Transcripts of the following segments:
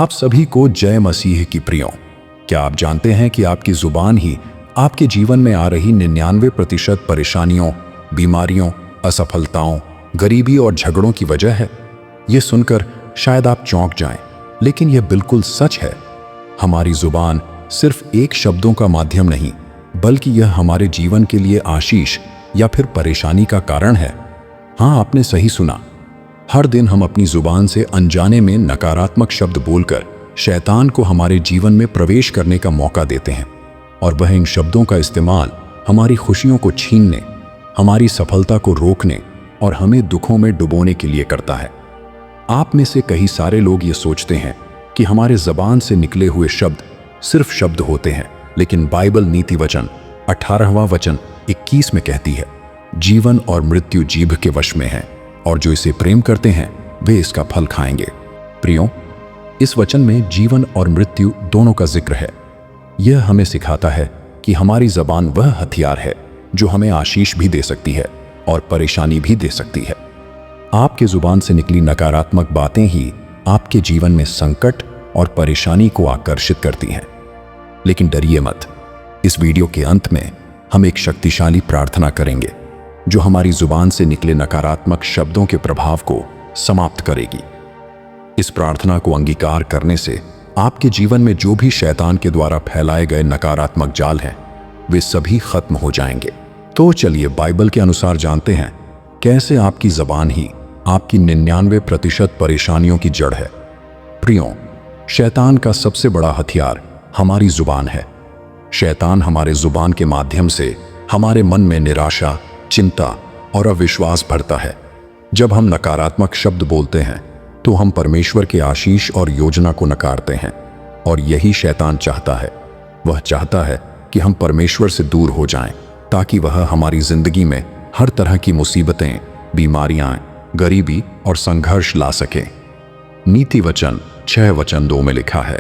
आप सभी को जय मसीह की प्रियों। क्या आप जानते हैं कि आपकी जुबान ही आपके जीवन में आ रही 99% परेशानियों, बीमारियों, असफलताओं, गरीबी और झगड़ों की वजह है? ये सुनकर शायद आप चौंक जाएं, लेकिन यह बिल्कुल सच है। हमारी जुबान सिर्फ एक शब्दों का माध्यम नहीं, बल्कि यह हमारे जीवन के लिए आशीष या फिर परेशानी का कारण है। हाँ, आपने सही सुना। हर दिन हम अपनी जुबान से अनजाने में नकारात्मक शब्द बोलकर शैतान को हमारे जीवन में प्रवेश करने का मौका देते हैं, और वह इन शब्दों का इस्तेमाल हमारी खुशियों को छीनने, हमारी सफलता को रोकने और हमें दुखों में डुबोने के लिए करता है। आप में से कई सारे लोग ये सोचते हैं कि हमारे जबान से निकले हुए शब्द सिर्फ शब्द होते हैं, लेकिन बाइबल नीति वचन 18वां वचन 21 में कहती है, जीवन और मृत्यु जीभ के वश में है, और जो इसे प्रेम करते हैं वे इसका फल खाएंगे। प्रियों, इस वचन में जीवन और मृत्यु दोनों का जिक्र है। यह हमें सिखाता है कि हमारी जबान वह हथियार है जो हमें आशीष भी दे सकती है और परेशानी भी दे सकती है। आपके जुबान से निकली नकारात्मक बातें ही आपके जीवन में संकट और परेशानी को आकर्षित करती हैं। लेकिन डरिए मत। इस वीडियो के अंत में हम एक शक्तिशाली प्रार्थना करेंगे जो हमारी जुबान से निकले नकारात्मक शब्दों के प्रभाव को समाप्त करेगी। इस प्रार्थना को अंगीकार करने से आपके जीवन में जो भी शैतान के द्वारा फैलाए गए नकारात्मक जाल हैं, वे सभी खत्म हो जाएंगे। तो चलिए बाइबल के अनुसार जानते हैं कैसे आपकी जबान ही आपकी 99% परेशानियों की जड़ है। प्रियों, शैतान का सबसे बड़ा हथियार हमारी जुबान है। शैतान हमारे जुबान के माध्यम से हमारे मन में निराशा, चिंता और अविश्वास भरता है। जब हम नकारात्मक शब्द बोलते हैं तो हम परमेश्वर के आशीष और योजना को नकारते हैं, और यही शैतान चाहता है। वह चाहता है कि हम परमेश्वर से दूर हो जाएं, ताकि वह हमारी जिंदगी में हर तरह की मुसीबतें, बीमारियां, गरीबी और संघर्ष ला सके। नीति वचन 6:2 में लिखा है,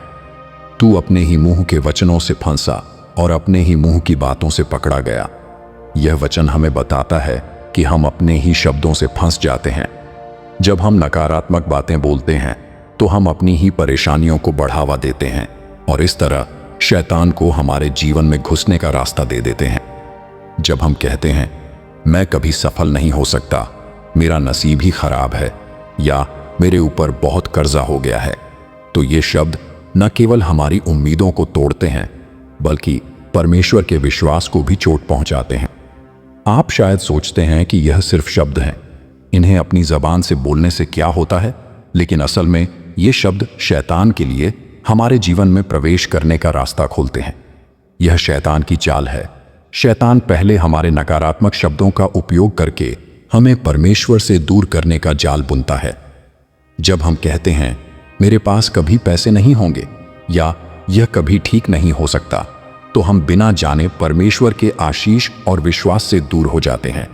तू अपने ही मुंह के वचनों से फंसा और अपने ही मुंह की बातों से पकड़ा गया। यह वचन हमें बताता है कि हम अपने ही शब्दों से फंस जाते हैं। जब हम नकारात्मक बातें बोलते हैं तो हम अपनी ही परेशानियों को बढ़ावा देते हैं, और इस तरह शैतान को हमारे जीवन में घुसने का रास्ता दे देते हैं। जब हम कहते हैं, मैं कभी सफल नहीं हो सकता, मेरा नसीब ही खराब है, या मेरे ऊपर बहुत कर्जा हो गया है, तो ये शब्द न केवल हमारी उम्मीदों को तोड़ते हैं, बल्कि परमेश्वर के विश्वास को भी चोट पहुंचाते हैं। आप शायद सोचते हैं कि यह सिर्फ शब्द हैं, इन्हें अपनी जबान से बोलने से क्या होता है, लेकिन असल में ये शब्द शैतान के लिए हमारे जीवन में प्रवेश करने का रास्ता खोलते हैं। यह शैतान की चाल है। शैतान पहले हमारे नकारात्मक शब्दों का उपयोग करके हमें परमेश्वर से दूर करने का जाल बुनता है। जब हम कहते हैं, मेरे पास कभी पैसे नहीं होंगे, या यह कभी ठीक नहीं हो सकता, तो हम बिना जाने परमेश्वर के आशीष और विश्वास से दूर हो जाते हैं।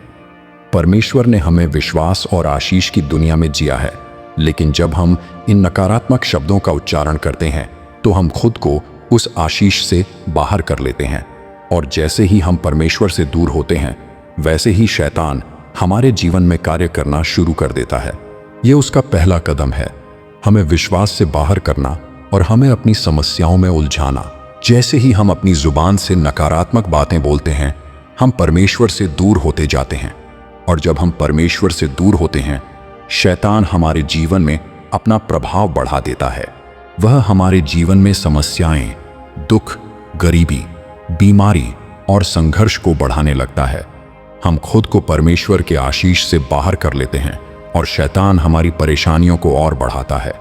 परमेश्वर ने हमें विश्वास और आशीष की दुनिया में जिया है, लेकिन जब हम इन नकारात्मक शब्दों का उच्चारण करते हैं तो हम खुद को उस आशीष से बाहर कर लेते हैं, और जैसे ही हम परमेश्वर से दूर होते हैं, वैसे ही शैतान हमारे जीवन में कार्य करना शुरू कर देता है। ये उसका पहला कदम है, हमें विश्वास से बाहर करना और हमें अपनी समस्याओं में उलझाना। जैसे ही हम अपनी जुबान से नकारात्मक बातें बोलते हैं, हम परमेश्वर से दूर होते जाते हैं, और जब हम परमेश्वर से दूर होते हैं, शैतान हमारे जीवन में अपना प्रभाव बढ़ा देता है। वह हमारे जीवन में समस्याएं, दुख, गरीबी, बीमारी और संघर्ष को बढ़ाने लगता है। हम खुद को परमेश्वर के आशीष से बाहर कर लेते हैं, और शैतान हमारी परेशानियों को और बढ़ाता है।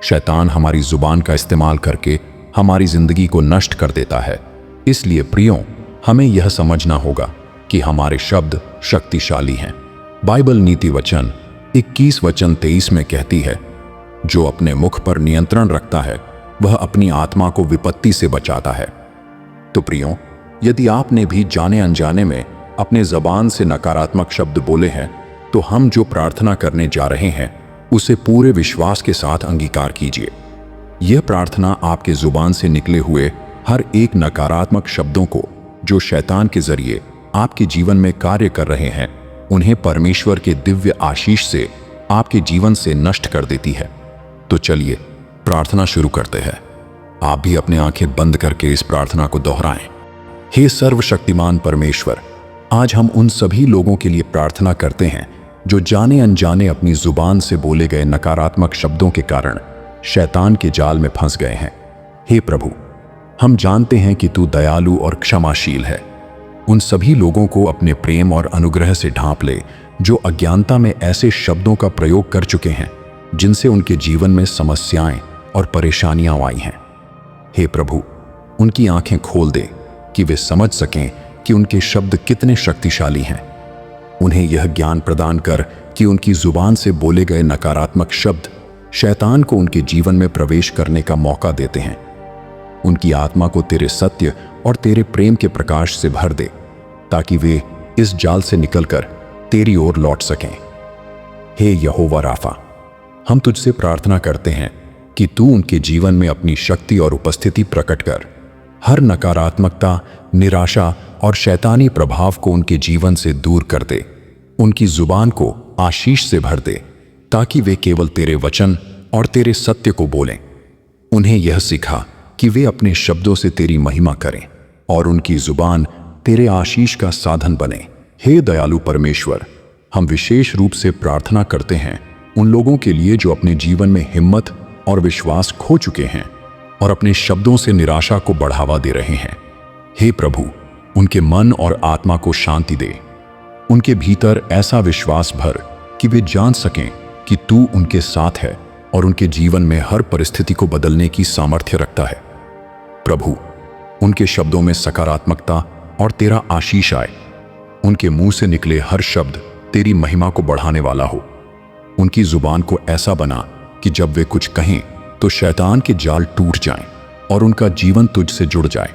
शैतान हमारी जुबान का इस्तेमाल करके हमारी जिंदगी को नष्ट कर देता है। इसलिए प्रियों, हमें यह समझना होगा कि हमारे शब्द शक्तिशाली हैं। बाइबल नीति वचन 21:23 में कहती है, जो अपने मुख पर नियंत्रण रखता है वह अपनी आत्मा को विपत्ति से बचाता है। तो प्रियों, यदि आपने भी जाने अनजाने में अपने जबान से नकारात्मक शब्द बोले हैं, तो हम जो प्रार्थना करने जा रहे हैं उसे पूरे विश्वास के साथ अंगीकार कीजिए। यह प्रार्थना आपके जुबान से निकले हुए हर एक नकारात्मक शब्दों को, जो शैतान के जरिए आपके जीवन में कार्य कर रहे हैं, उन्हें परमेश्वर के दिव्य आशीष से आपके जीवन से नष्ट कर देती है। तो चलिए प्रार्थना शुरू करते हैं। आप भी अपने आंखें बंद करके इस प्रार्थना को दोहराएं। हे सर्वशक्तिमान परमेश्वर, आज हम उन सभी लोगों के लिए प्रार्थना करते हैं जो जाने अनजाने अपनी जुबान से बोले गए नकारात्मक शब्दों के कारण शैतान के जाल में फंस गए हैं। हे प्रभु, हम जानते हैं कि तू दयालु और क्षमाशील है। उन सभी लोगों को अपने प्रेम और अनुग्रह से ढांप ले जो अज्ञानता में ऐसे शब्दों का प्रयोग कर चुके हैं जिनसे उनके जीवन में समस्याएं और परेशानियां आई हैं। हे प्रभु, उनकी आंखें खोल दे कि वे समझ सकें कि उनके शब्द कितने शक्तिशाली हैं। उन्हें यह ज्ञान प्रदान कर कि उनकी जुबान से बोले गए नकारात्मक शब्द शैतान को उनके जीवन में प्रवेश करने का मौका देते हैं। उनकी आत्मा को तेरे सत्य और तेरे प्रेम के प्रकाश से भर दे ताकि वे इस जाल से निकलकर तेरी ओर लौट सकें। हे यहोवा राफा, हम तुझसे प्रार्थना करते हैं कि तू उनके जीवन में अपनी शक्ति और उपस्थिति प्रकट कर। हर नकारात्मकता, निराशा और शैतानी प्रभाव को उनके जीवन से दूर कर दे। उनकी जुबान को आशीष से भर दे ताकि वे केवल तेरे वचन और तेरे सत्य को बोलें। उन्हें यह सिखा कि वे अपने शब्दों से तेरी महिमा करें और उनकी जुबान तेरे आशीष का साधन बने। हे दयालु परमेश्वर, हम विशेष रूप से प्रार्थना करते हैं उन लोगों के लिए जो अपने जीवन में हिम्मत और विश्वास खो चुके हैं और अपने शब्दों से निराशा को बढ़ावा दे रहे हैं। हे प्रभु, उनके मन और आत्मा को शांति दे। उनके भीतर ऐसा विश्वास भर कि वे जान सकें कि तू उनके साथ है और उनके जीवन में हर परिस्थिति को बदलने की सामर्थ्य रखता है। प्रभु, उनके शब्दों में सकारात्मकता और तेरा आशीष आए। उनके मुंह से निकले हर शब्द तेरी महिमा को बढ़ाने वाला हो। उनकी जुबान को ऐसा बना कि जब वे कुछ कहें तो शैतान के जाल टूट जाएं और उनका जीवन तुझसे जुड़ जाए।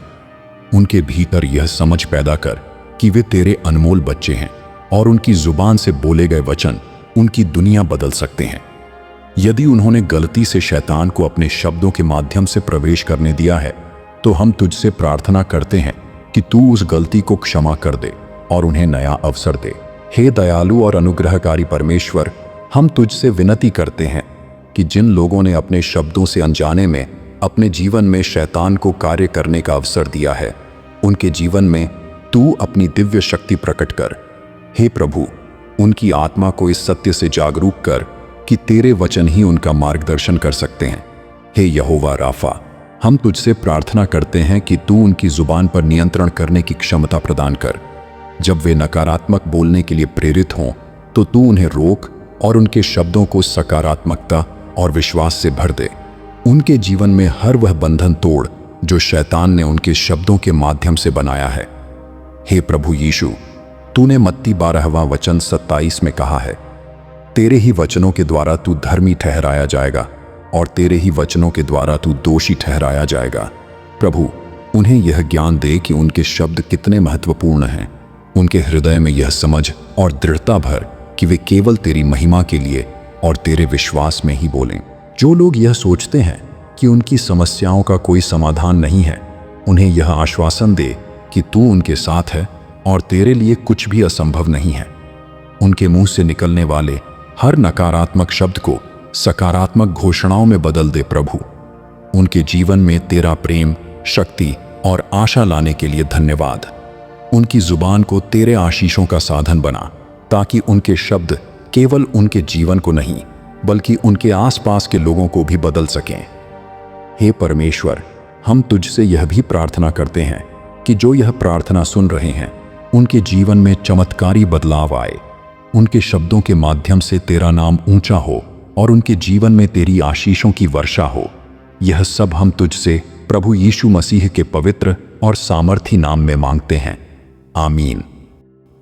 उनके भीतर यह समझ पैदा कर कि वे तेरे अनमोल बच्चे हैं और उनकी जुबान से बोले गए वचन उनकी दुनिया बदल सकते हैं। यदि उन्होंने गलती से शैतान को अपने शब्दों के माध्यम से प्रवेश करने दिया है तो हम तुझसे प्रार्थना करते हैं कि तू उस गलती को क्षमा कर दे और उन्हें नया अवसर दे। हे दयालु और अनुग्रहकारी परमेश्वर, हम तुझसे विनती करते हैं कि जिन लोगों ने अपने शब्दों से अनजाने में अपने जीवन में शैतान को कार्य करने का अवसर दिया है, उनके जीवन में तू अपनी दिव्य शक्ति प्रकट कर। हे प्रभु, उनकी आत्मा को इस सत्य से जागरूक कर कि तेरे वचन ही उनका मार्गदर्शन कर सकते हैं। हे यहोवा राफा, हम तुझसे प्रार्थना करते हैं कि तू उनकी जुबान पर नियंत्रण करने की क्षमता प्रदान कर। जब वे नकारात्मक बोलने के लिए प्रेरित हों तो तू उन्हें रोक और उनके शब्दों को सकारात्मकता और विश्वास से भर दे। उनके जीवन में हर वह बंधन तोड़ जो शैतान ने उनके शब्दों के माध्यम से बनाया है। हे प्रभु यीशु, तूने मत्ती 12:27 में कहा है, तेरे ही वचनों के द्वारा तू धर्मी ठहराया जाएगा और तेरे ही वचनों के द्वारा तू दोषी ठहराया जाएगा। प्रभु, उन्हें यह ज्ञान दे कि उनके शब्द कितने महत्वपूर्ण हैं। उनके हृदय में यह समझ और दृढ़ता भर कि वे केवल तेरी महिमा के लिए और तेरे विश्वास में ही बोलें। जो लोग यह सोचते हैं कि उनकी समस्याओं का कोई समाधान नहीं है, उन्हें यह आश्वासन दे कि तू उनके साथ है और तेरे लिए कुछ भी असंभव नहीं है। उनके मुंह से निकलने वाले हर नकारात्मक शब्द को सकारात्मक घोषणाओं में बदल दे। प्रभु, उनके जीवन में तेरा प्रेम, शक्ति और आशा लाने के लिए धन्यवाद। उनकी जुबान को तेरे आशीषों का साधन बना ताकि उनके शब्द केवल उनके जीवन को नहीं बल्कि उनके आसपास के लोगों को भी बदल सकें। हे परमेश्वर, हम तुझसे यह भी प्रार्थना करते हैं कि जो यह प्रार्थना सुन रहे हैं उनके जीवन में चमत्कारी बदलाव आए। उनके शब्दों के माध्यम से तेरा नाम ऊंचा हो और उनके जीवन में तेरी आशीषों की वर्षा हो। यह सब हम तुझसे प्रभु यीशु मसीह के पवित्र और सामर्थी नाम में मांगते हैं। आमीन।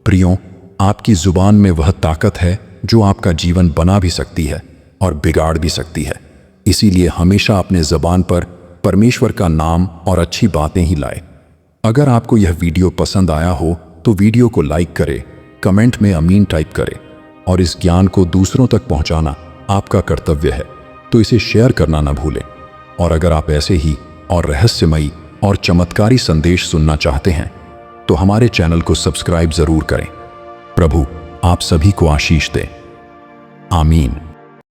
प्रियों, आपकी जुबान में वह ताकत है जो आपका जीवन बना भी सकती है और बिगाड़ भी सकती है। इसीलिए हमेशा अपने ज़बान पर परमेश्वर का नाम और अच्छी बातें ही लाए। अगर आपको यह वीडियो पसंद आया हो तो वीडियो को लाइक करें, कमेंट में आमीन टाइप करें और इस ज्ञान को दूसरों तक पहुंचाना आपका कर्तव्य है, तो इसे शेयर करना ना भूलें। और अगर आप ऐसे ही और रहस्यमयी और चमत्कारी संदेश सुनना चाहते हैं तो हमारे चैनल को सब्सक्राइब जरूर करें। प्रभु आप सभी को आशीष दे। आमीन।